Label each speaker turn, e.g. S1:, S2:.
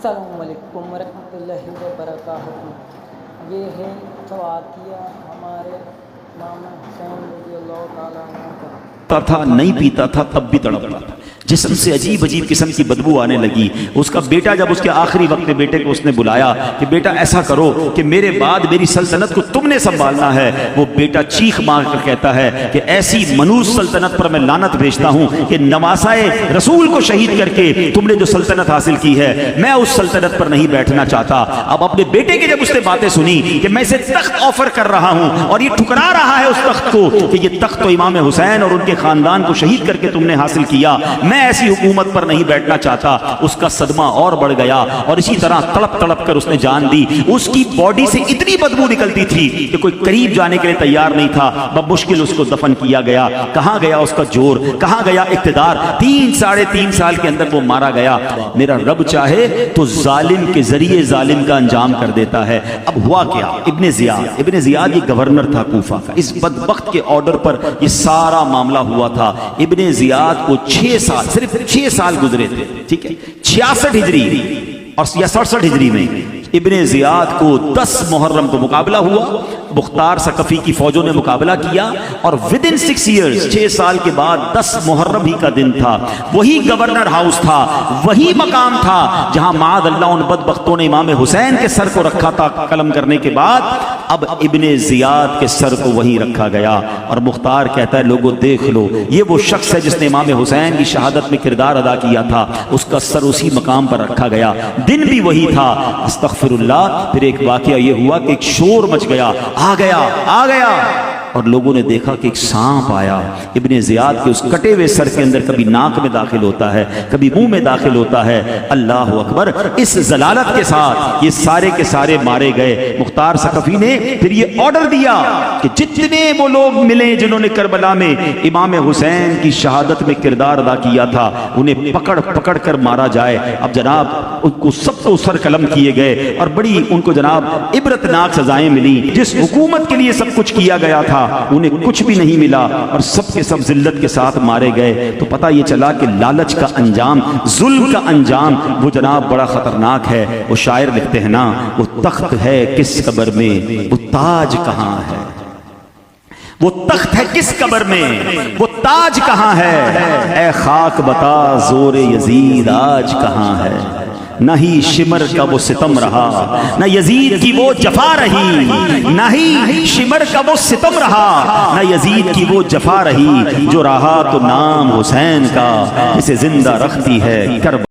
S1: السلام علیکم ورحمۃ اللہ وبرکاتہ۔ یہ ہے تواتیہ ہمارے امام حسین رضی اللہ تعالیٰ عنہ کا۔
S2: تھا نہیں پیتا تھا تب بھی تڑپتا تھا، جسم سے عجیب عجیب قسم کی بدبو آنے لگی۔ اس کا بیٹا جب اس کے آخری وقت میں بیٹے کو اس نے بلایا کہ بیٹا ایسا کرو کہ میرے بعد میری سلطنت کو تم نے سنبھالنا ہے، وہ بیٹا چیخ مار کر کہتا ہے کہ ایسی منوس سلطنت پر میں لعنت بھیجتا ہوں کہ نواسائے رسول کو شہید کر کے تم نے جو سلطنت حاصل کی ہے میں اس سلطنت پر نہیں بیٹھنا چاہتا۔ اب اپنے بیٹے کی جب اس نے باتیں سنی کہ میں اسے تخت آفر کر رہا ہوں اور یہ ٹھکرا رہا ہے اس تخت کو کہ یہ تخت تو امام حسین اور ان کے خاندان کو شہید کر کے تم نے حاصل کیا، میں ایسی حکومت پر نہیں بیٹھنا چاہتا، اس کا صدمہ اور بڑھ گیا اور اسی طرح تڑپ تڑپ کر اس نے جان دی۔ اس کی باڈی سے اتنی بدبو نکلتی تھی کہ کوئی قریب جانے کے لیے تیار نہیں تھا۔ بمشکل اس کو دفن کیا گیا۔ کہاں گیا اس کا زور، کہاں گیا اقتدار؟ 3.5 سال کے اندر وہ مارا گیا۔ میرا رب چاہے تو ظالم کے ذریعے ظالم کا انجام کر دیتا ہے۔ اب ہوا کیا؟ ابن زیاد یہ گورنر تھا کوفہ کا، اس بدبخت کے آرڈر پر یہ سارا معاملہ ہوا تھا۔ ابن زیاد کو 6 سال، صرف 6 سال گزرے تھے، ٹھیک ہے، 66 ہجری اور 67 ہجری میں ابن زیاد کو 10 محرم کو مقابلہ ہوا۔ مختار ثقفی کی فوجوں نے مقابلہ کیا اور ودن 6 ایئرز، 6 سال کے بعد 10 محرم ہی کا دن تھا۔ وہی گورنر ہاؤس تھا، وہی مقام تھا جہاں معاذ اللہ ان بدبختوں نے امام حسین کے سر کو رکھا تھا قلم کرنے کے بعد۔ اب ابن زیاد کے سر کو وہیں رکھا گیا اور مختار کہتا ہے لوگوں دیکھ لو، یہ وہ شخص ہے جس نے امام حسین کی شہادت میں کردار ادا کیا تھا، اس کا سر اسی مقام پر رکھا گیا، دن بھی وہی تھا۔ استغفر اللہ۔ پھر ایک واقعہ یہ ہوا کہ ایک شور مچ گیا، آ گیا اور لوگوں نے دیکھا کہ ایک سانپ آیا ابن زیاد کے اس کٹے ہوئے سر کے اندر، کبھی ناک میں داخل ہوتا ہے، کبھی منہ میں داخل ہوتا ہے۔ اللہ اکبر۔ اس ذلالت کے ساتھ یہ سارے کے سارے مارے گئے۔ مختار ثقفی نے پھر یہ آرڈر دیا کہ جتنے وہ لوگ ملے جنہوں نے کربلا میں امام حسین کی شہادت میں کردار ادا کیا تھا انہیں پکڑ پکڑ کر مارا جائے۔ اب جناب ان کو سب کو سر قلم کیے گئے اور بڑی ان کو جناب عبرتناک سزائیں ملی۔ جس حکومت کے لیے سب کچھ کیا گیا تھا انہیں کچھ بھی نہیں ملا اور سب کے سب ذلت کے ساتھ مارے گئے۔ تو پتہ یہ چلا کہ لالچ کا انجام، ظلم کا انجام وہ جناب بڑا خطرناک ہے۔ وہ شاعر لکھتے ہیں نا، وہ تخت ہے کس قبر میں، وہ تاج کہاں ہے؟ وہ تخت ہے کس قبر میں، وہ تاج کہاں ہے؟ اے خاک بتا زور یزید آج کہاں ہے؟ نہ ہی شمر کا وہ ستم رہا، نہ یزید کی وہ جفا رہی، نہ ہی شمر کا وہ ستم رہا، نہ یزید کی وہ جفا رہی، جو رہا تو نام حسین کا، اسے زندہ رکھتی ہے کربلا۔